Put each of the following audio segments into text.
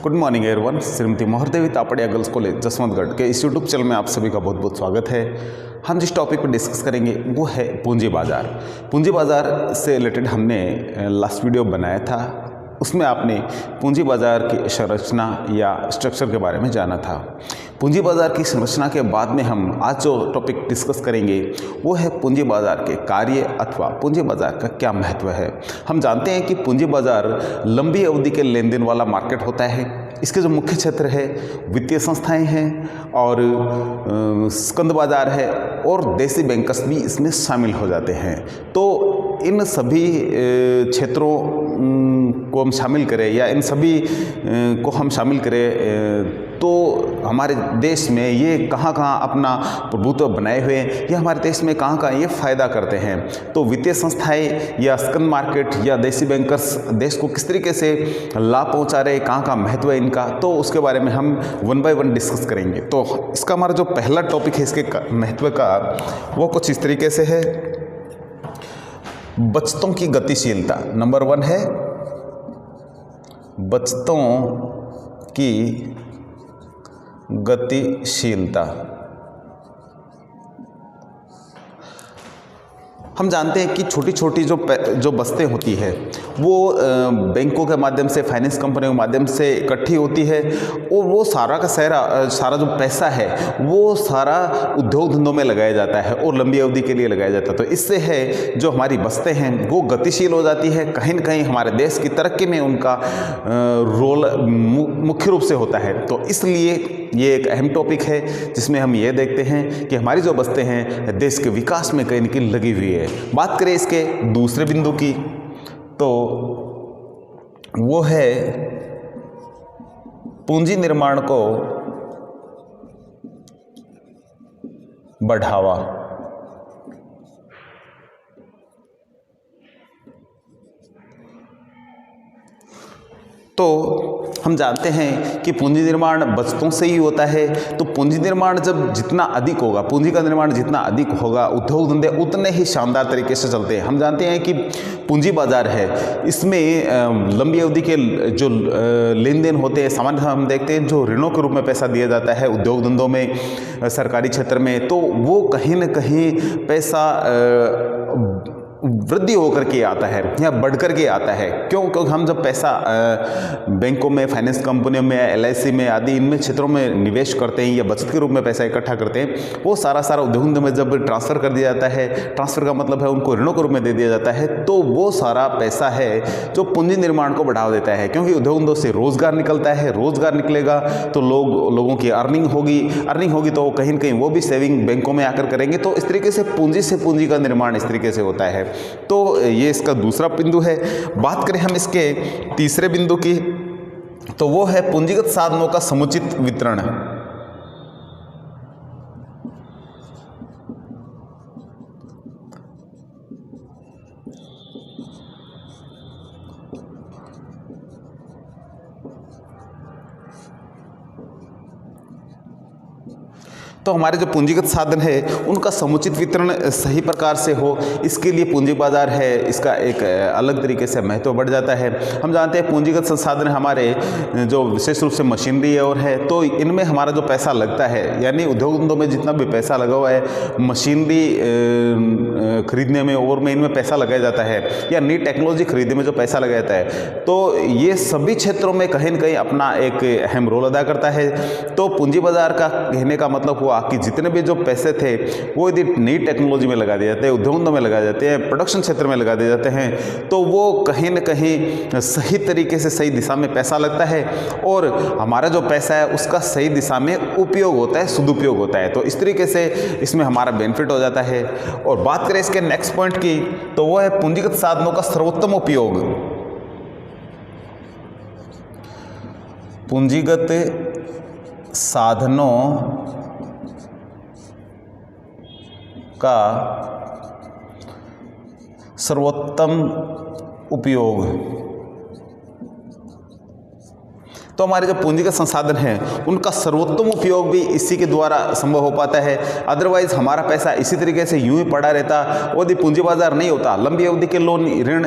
Good morning everyone. Shrimati Mohardevi Tapadia girls college Jaswantgarh के इस YouTube channel में आप सभी का बहुत बहुत स्वागत है। हम जिस टॉपिक पर डिस्कस करेंगे वो है पूंजी बाज़ार। पूंजी बाज़ार से रिलेटेड हमने लास्ट वीडियो बनाया था, उसमें आपने पूंजी बाज़ार की संरचना या स्ट्रक्चर के बारे में जाना था। पूंजी बाज़ार की संरचना के बाद में हम आज जो टॉपिक डिस्कस करेंगे वो है पूंजी बाज़ार के कार्य अथवा पूंजी बाज़ार का क्या महत्व है। हम जानते हैं कि पूंजी बाज़ार लंबी अवधि के लेन देन वाला मार्केट होता है। इसके जो मुख्य क्षेत्र है वित्तीय संस्थाएं हैं और स्कंद बाज़ार है और देसी बैंकर्स भी इसमें शामिल हो जाते हैं। तो इन सभी क्षेत्रों को हम शामिल करें या इन सभी को हम शामिल करें तो हमारे देश में ये कहाँ कहाँ अपना प्रभुत्व बनाए हुए हैं या हमारे देश में कहाँ कहाँ ये फ़ायदा करते हैं। तो वित्तीय संस्थाएं या स्कंद मार्केट या देसी बैंकर्स देश को किस तरीके से लाभ पहुँचा रहे, कहाँ कहाँ महत्व है इनका, तो उसके बारे में हम वन बाय वन डिस्कस करेंगे। तो इसका हमारा जो पहला टॉपिक है इसके महत्व का वो कुछ इस तरीके से है। बचतों की गतिशीलता नंबर 1 है। बचतों की गतिशीलता। हम जानते हैं कि छोटी छोटी जो बचतें होती है वो बैंकों के माध्यम से, फाइनेंस कंपनियों के माध्यम से इकट्ठी होती है और वो सारा का सारा जो पैसा है वो सारा उद्योग धंधों में लगाया जाता है और लंबी अवधि के लिए लगाया जाता है। तो इससे है जो हमारी बचतें हैं वो गतिशील हो जाती है, कहीं न कहीं हमारे देश की तरक्की में उनका रोल मुख्य रूप से होता है। तो इसलिए ये एक अहम टॉपिक है जिसमें हम ये देखते हैं कि हमारी जो बचतें हैं देश के विकास में कहीं न कहीं लगी हुई है। बात करें इसके दूसरे बिंदु की तो वो है पूंजी निर्माण को बढ़ावा। तो हम जानते हैं कि पूंजी निर्माण बचतों से ही होता है। तो पूंजी निर्माण जब जितना अधिक होगा, पूंजी का निर्माण जितना अधिक होगा, उद्योग धंधे उतने ही शानदार तरीके से चलते हैं। हम जानते हैं कि पूंजी बाजार है, इसमें लंबी अवधि के जो लेन देन होते हैं, सामान्यतः हम देखते हैं जो ऋणों के रूप में पैसा दिया जाता है उद्योग धंधों में, सरकारी क्षेत्र में, तो वो कहीं न कहीं पैसा वृद्धि होकर के आता है या बढ़ कर के आता है। क्योंकि हम जब पैसा बैंकों में, फाइनेंस कंपनियों में, LIC में आदि इनमें क्षेत्रों में निवेश करते हैं या बचत के रूप में पैसा इकट्ठा करते हैं, वो सारा उद्योग धंधे में जब ट्रांसफ़र कर दिया जाता है, ट्रांसफ़र का मतलब है उनको ऋणों के रूप में दे दिया जाता है, तो वो सारा पैसा है जो पूंजी निर्माण को बढ़ावा देता है। क्योंकि उद्योग धंधों से रोज़गार निकलता है, रोज़गार निकलेगा तो लोगों की अर्निंग होगी तो कहीं न कहीं वो भी सेविंग बैंकों में आकर करेंगे। तो इस तरीके से पूंजी का निर्माण इस तरीके से होता है। तो ये इसका दूसरा बिंदु है। बात करें हम इसके तीसरे बिंदु की तो वो है पूंजीगत साधनों का समुचित वितरण। तो हमारे जो पूंजीगत साधन है उनका समुचित वितरण सही प्रकार से हो, इसके लिए पूंजी बाजार है इसका एक अलग तरीके से महत्व बढ़ जाता है। हम जानते हैं पूंजीगत संसाधन हमारे जो विशेष रूप से मशीनरी और है, तो इनमें हमारा जो पैसा लगता है, यानी उद्योग धंधों में जितना भी पैसा लगा हुआ है मशीनरी खरीदने में और में इनमें पैसा लगाया जाता है या नई टेक्नोलॉजी खरीदने में जो पैसा लगाया जाता है, तो ये सभी क्षेत्रों में कहीं न कहीं अपना एक अहम रोल अदा करता है। तो पूंजी बाजार का कहने का मतलब हुआ कि जितने भी जो पैसे थे वो यदि नई टेक्नोलॉजी में लगा दिए जाते हैं, उद्योग धंधों में लगा जाते हैं, प्रोडक्शन क्षेत्र में लगा दिए जाते हैं, तो वो कहीं न कहीं सही तरीके से सही दिशा में पैसा लगता है और हमारा जो पैसा है उसका सही दिशा में उपयोग होता है, सदुपयोग होता है। तो इस तरीके से इसमें हमारा बेनिफिट हो जाता है। और बात करें इसके नेक्स्ट पॉइंट की तो वो है पूंजीगत साधनों का सर्वोत्तम उपयोग। पूंजीगत साधनों का सर्वोत्तम उपयोग। तो हमारे जो पूंजीगत संसाधन हैं उनका सर्वोत्तम उपयोग भी इसी के द्वारा संभव हो पाता है। अदरवाइज हमारा पैसा इसी तरीके से यूं ही पड़ा रहता, और यदि पूंजी बाजार नहीं होता, लंबी अवधि के लोन, ऋण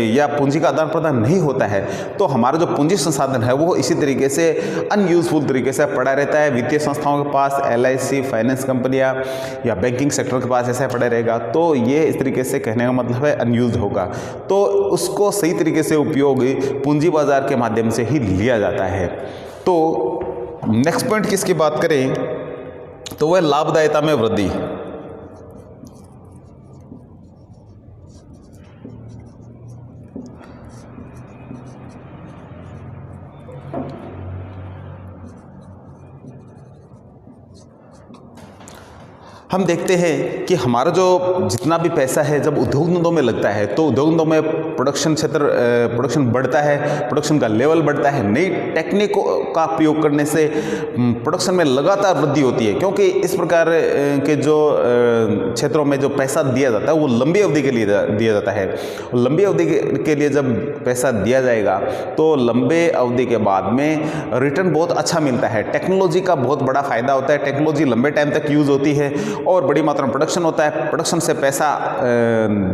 या पूंजी का आदान प्रदान नहीं होता है, तो हमारा जो पूंजी संसाधन है वो इसी तरीके से अनयूजफुल तरीके से पड़ा रहता है। वित्तीय संस्थाओं के पास, LIC, फाइनेंस कंपनियाँ या बैंकिंग सेक्टर के पास ऐसा पड़ा रहेगा, तो ये इस तरीके से कहने का मतलब है अनयूज होगा। तो उसको सही तरीके से उपयोग पूंजी बाजार के माध्यम से ही लिया जाता है। तो नेक्स्ट पॉइंट किसकी बात करें तो वह लाभदायिता में वृद्धि। हम देखते हैं कि हमारा जो जितना भी पैसा है जब उद्योग धंधों में लगता है तो उद्योग धंधों में प्रोडक्शन बढ़ता है, प्रोडक्शन का लेवल बढ़ता है, नई टेक्निक का प्रयोग करने से प्रोडक्शन में लगातार वृद्धि होती है। क्योंकि इस प्रकार के जो क्षेत्रों में जो पैसा दिया जाता है वो लंबी अवधि के लिए दिया जाता है। लंबी अवधि के लिए जब पैसा दिया जाएगा तो लंबे अवधि के बाद में रिटर्न बहुत अच्छा मिलता है। टेक्नोलॉजी का बहुत बड़ा फायदा होता है, टेक्नोलॉजी लंबे टाइम तक यूज़ होती है और बड़ी मात्रा में प्रोडक्शन होता है। प्रोडक्शन से पैसा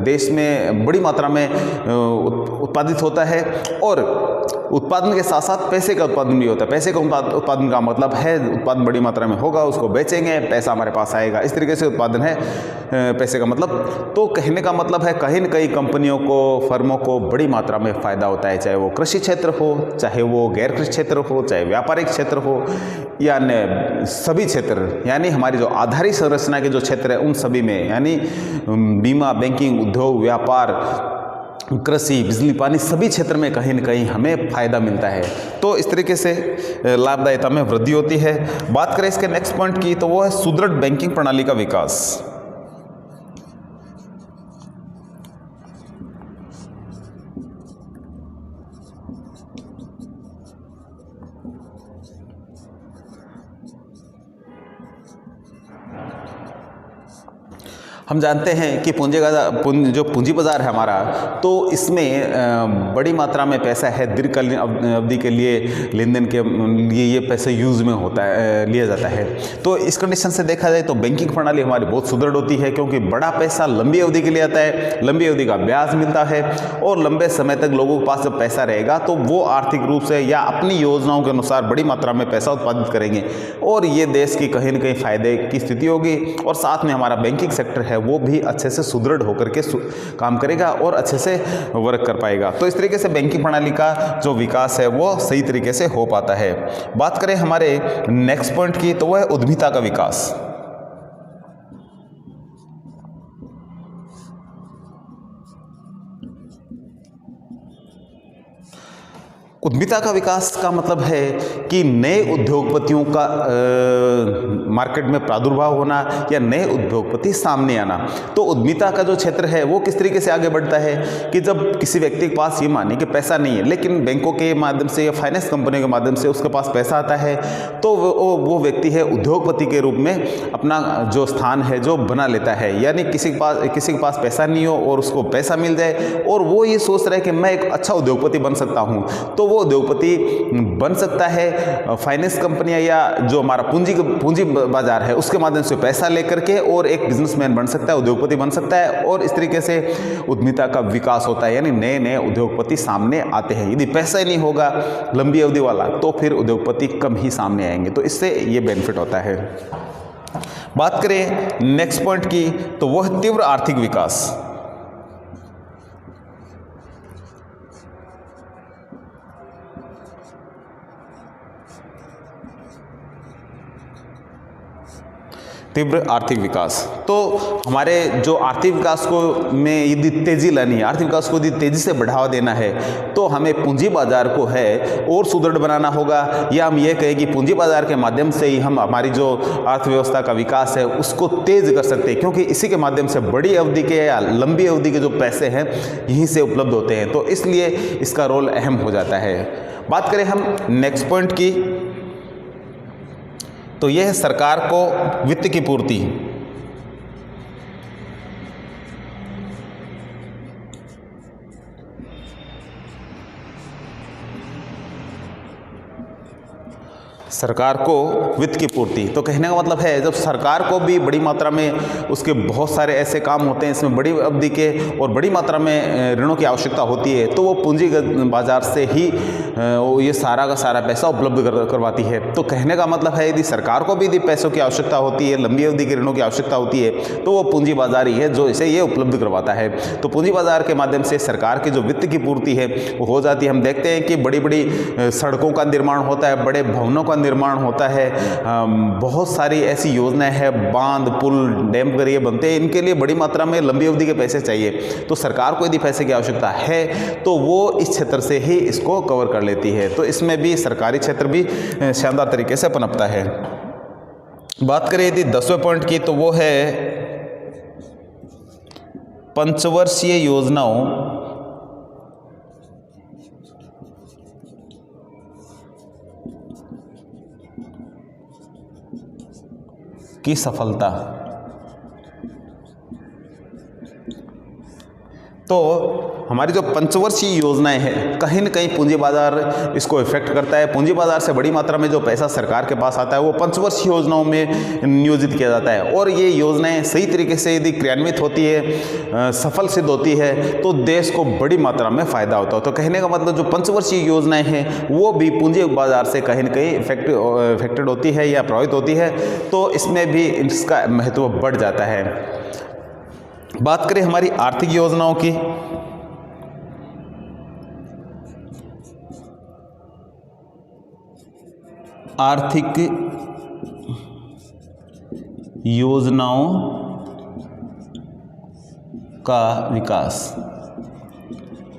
देश में बड़ी मात्रा में उत्पादित होता है और उत्पादन के साथ साथ पैसे का उत्पादन भी होता है। पैसे का उत्पादन का मतलब है उत्पादन बड़ी मात्रा में होगा, उसको बेचेंगे, पैसा हमारे पास आएगा। इस तरीके से उत्पादन है पैसे का मतलब। तो कहने का मतलब है कहीं न कहीं कंपनियों को, फर्मों को बड़ी मात्रा में फ़ायदा होता है, चाहे वो कृषि क्षेत्र हो, चाहे वो गैर कृषि क्षेत्र हो, चाहे व्यापारिक क्षेत्र हो या अन्य सभी क्षेत्र, यानी हमारी जो आधारिक संरचना के जो क्षेत्र है उन सभी में, यानी बीमा, बैंकिंग, उद्योग, व्यापार, कृषि, बिजली, पानी, सभी क्षेत्र में कहीं न कहीं हमें फ़ायदा मिलता है। तो इस तरीके से लाभदायिता में वृद्धि होती है। बात करें इसके नेक्स्ट पॉइंट की तो वो है सुदृढ़ बैंकिंग प्रणाली का विकास। हम जानते हैं कि जो पूंजी बाजार है हमारा, तो इसमें बड़ी मात्रा में पैसा है, दीर्घकालीन अवधि के लिए लेन देन के लिए ये पैसा यूज़ में होता है, लिया जाता है। तो इस कंडीशन से देखा जाए तो बैंकिंग प्रणाली हमारी बहुत सुदृढ़ होती है, क्योंकि बड़ा पैसा लंबी अवधि के लिए आता है, लंबी अवधि का ब्याज मिलता है और लंबे समय तक लोगों के पास जब पैसा रहेगा तो वो आर्थिक रूप से या अपनी योजनाओं के अनुसार बड़ी मात्रा में पैसा उत्पादित करेंगे और ये देश की कहीं न कहीं फायदे की स्थिति होगी। और साथ में हमारा बैंकिंग सेक्टर है वो भी अच्छे से सुदृढ़ होकर के काम करेगा और अच्छे से वर्क कर पाएगा। तो इस तरीके से बैंकिंग प्रणाली का जो विकास है वो सही तरीके से हो पाता है। बात करें हमारे नेक्स्ट पॉइंट की तो वह है उद्यमिता का विकास। उद्यमिता का विकास का मतलब है कि नए उद्योगपतियों का मार्केट में प्रादुर्भाव होना या नए उद्योगपति सामने आना। तो उद्यमिता का जो क्षेत्र है वो किस तरीके से आगे बढ़ता है कि जब किसी व्यक्ति के पास ये माने कि पैसा नहीं है, लेकिन बैंकों के माध्यम से या फाइनेंस कंपनियों के माध्यम से उसके पास पैसा आता है, तो वो व्यक्ति है उद्योगपति के रूप में अपना जो स्थान है जो बना लेता है। यानी किसी के पास पैसा नहीं हो और उसको पैसा मिल जाए और वो ये सोच रहा है कि मैं एक अच्छा उद्योगपति बन सकता हूँ, तो वो उद्योगपति बन सकता है। फाइनेंस कंपनियां या जो हमारा पूंजी बाजार है उसके माध्यम से पैसा लेकर के और एक बिजनेसमैन बन सकता है, उद्योगपति बन सकता है और इस तरीके से उद्यमिता का विकास होता है। यानी नए नए उद्योगपति सामने आते हैं। यदि पैसा ही नहीं होगा लंबी अवधि वाला तो फिर उद्योगपति कम ही सामने आएंगे। तो इससे ये बेनिफिट होता है। बात करें नेक्स्ट पॉइंट की तो वह तीव्र आर्थिक विकास। तीव्र आर्थिक विकास, तो हमारे जो आर्थिक विकास को में यदि तेजी लानी है, आर्थिक विकास को यदि तेजी से बढ़ावा देना है, तो हमें पूंजी बाजार को है और सुदृढ़ बनाना होगा। या हम ये कहें कि पूंजी बाजार के माध्यम से ही हम हमारी जो अर्थव्यवस्था का विकास है उसको तेज कर सकते हैं, क्योंकि इसी के माध्यम से बड़ी अवधि के या लंबी अवधि के जो पैसे हैं यहीं से उपलब्ध होते हैं। तो इसलिए इसका रोल अहम हो जाता है। बात करें हम नेक्स्ट पॉइंट की तो यह है सरकार को वित्त की पूर्ति। सरकार को वित्त की पूर्ति। तो कहने का मतलब है जब सरकार को भी बड़ी मात्रा में उसके बहुत सारे ऐसे काम होते हैं, इसमें बड़ी अवधि के और बड़ी मात्रा में ऋणों की आवश्यकता होती है, तो वो पूंजीगत बाजार से ही ये सारा का सारा पैसा उपलब्ध करवाती है। तो कहने का मतलब है यदि सरकार को भी यदि पैसों की आवश्यकता होती है, लंबी अवधि के ऋणों की आवश्यकता होती है, तो वो पूंजी बाजार ही है जो इसे ये उपलब्ध करवाता है। तो पूंजी बाजार के माध्यम से सरकार की जो वित्त की पूर्ति है वो हो जाती है। हम देखते हैं कि बड़ी बड़ी सड़कों का निर्माण होता है, बड़े भवनों का निर्माण होता है, बहुत सारी ऐसी योजनाएं हैं, बांध पुल डैम वगैरह ये बनते हैं, इनके लिए बड़ी मात्रा में लंबी अवधि के पैसे चाहिए। तो सरकार को यदि पैसे की आवश्यकता है तो वो इस क्षेत्र से ही इसको कवर कर लेती है। तो इसमें भी सरकारी क्षेत्र भी शानदार तरीके से पनपता है। बात करें यदि 10वें पॉइंट की तो वो है पंचवर्षीय योजनाओं की सफलता। तो हमारी जो पंचवर्षीय योजनाएं हैं कहीं न कहीं पूंजी बाजार इसको इफेक्ट करता है। पूंजी बाजार से बड़ी मात्रा में जो पैसा सरकार के पास आता है वो पंचवर्षीय योजनाओं में नियोजित किया जाता है, और ये योजनाएं सही तरीके से यदि क्रियान्वित होती है, सफल सिद्ध होती है, तो देश को बड़ी मात्रा में फायदा होता है। तो कहने का मतलब जो पंचवर्षीय योजनाएं हैं वो भी पूंजी बाजार से कहीं न कहीं इफेक्टेड होती है या प्रभावित होती है, तो इसमें भी इसका महत्व बढ़ जाता है। बात करें हमारी आर्थिक योजनाओं की, आर्थिक योजनाओं का विकास,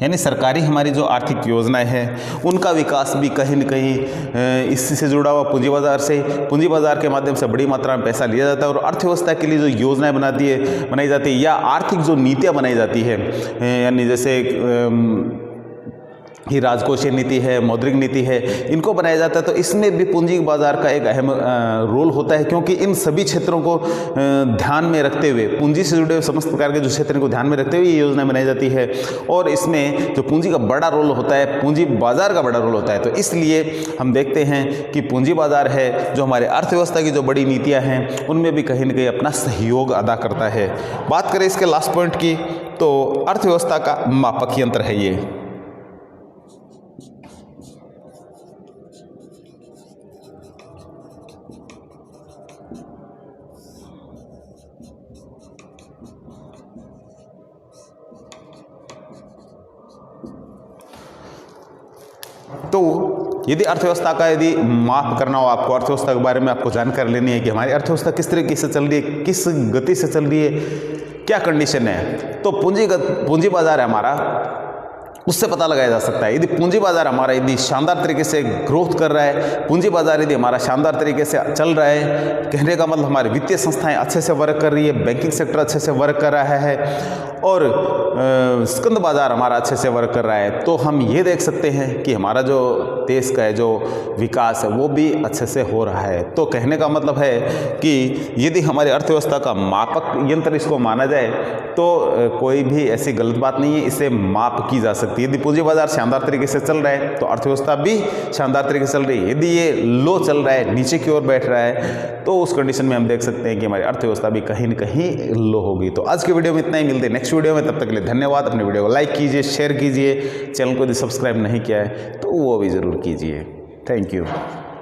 यानी सरकारी हमारी जो आर्थिक योजनाएं हैं उनका विकास भी कहीं न कहीं इससे जुड़ा हुआ पूंजी बाजार से। पूंजी बाजार के माध्यम से बड़ी मात्रा में पैसा लिया जाता है और अर्थव्यवस्था के लिए जो योजनाएं बनाई जाती है या आर्थिक जो नीतियां बनाई जाती है, यानी जैसे ही राजकोषीय नीति है, मौद्रिक नीति है, इनको बनाया जाता है। तो इसमें भी पूंजी बाजार का एक अहम रोल होता है, क्योंकि इन सभी क्षेत्रों को ध्यान में रखते हुए, पूंजी से जुड़े हुए समस्त प्रकार के जो क्षेत्र को ध्यान में रखते हुए ये योजना बनाई जाती है। और इसमें जो पूंजी का बड़ा रोल होता है, पूंजी बाजार का बड़ा रोल होता है। तो इसलिए हम देखते हैं कि पूंजी बाजार है जो हमारे अर्थव्यवस्था की जो बड़ी नीतियाँ हैं उनमें भी कहीं न कहीं अपना सहयोग अदा करता है। बात करें इसके लास्ट पॉइंट की तो अर्थव्यवस्था का मापक यंत्र है ये। तो यदि अर्थव्यवस्था का यदि माप करना हो आपको, अर्थव्यवस्था के बारे में आपको जानकारी लेनी है कि हमारी अर्थव्यवस्था किस तरीके से चल रही है, किस गति से चल रही है, क्या कंडीशन है, तो पूंजी बाजार है हमारा, उससे पता लगाया जा सकता है। यदि पूंजी बाजार हमारा यदि शानदार तरीके से ग्रोथ कर रहा है, पूंजी बाजार यदि हमारा शानदार तरीके से चल रहा है, कहने का मतलब हमारी वित्तीय संस्थाएं अच्छे से वर्क कर रही है, बैंकिंग सेक्टर अच्छे से वर्क कर रहा है और स्कंद बाजार हमारा अच्छे से वर्क कर रहा है, तो हम ये देख सकते हैं कि हमारा जो देश का है जो विकास है वो भी अच्छे से हो रहा है। तो कहने का मतलब है कि यदि हमारी अर्थव्यवस्था का मापक यंत्र इसको माना जाए तो कोई भी ऐसी गलत बात नहीं है, इसे माप की जा सकती है। यदि पूंजी बाजार शानदार तरीके से चल रहा है तो अर्थव्यवस्था भी शानदार तरीके से चल रही है। यदि ये लो चल रहा है, नीचे की ओर बैठ रहा है, तो उस कंडीशन में हम देख सकते हैं कि हमारी अर्थव्यवस्था भी कहीं न कहीं लो होगी। तो आज के वीडियो में इतना ही, मिलते हैं नेक्स्ट वीडियो में, तब तक के लिए धन्यवाद। अपने वीडियो को लाइक कीजिए, शेयर कीजिए, चैनल को यदि सब्सक्राइब नहीं किया है तो वो भी ज़रूर कीजिए। Thank you.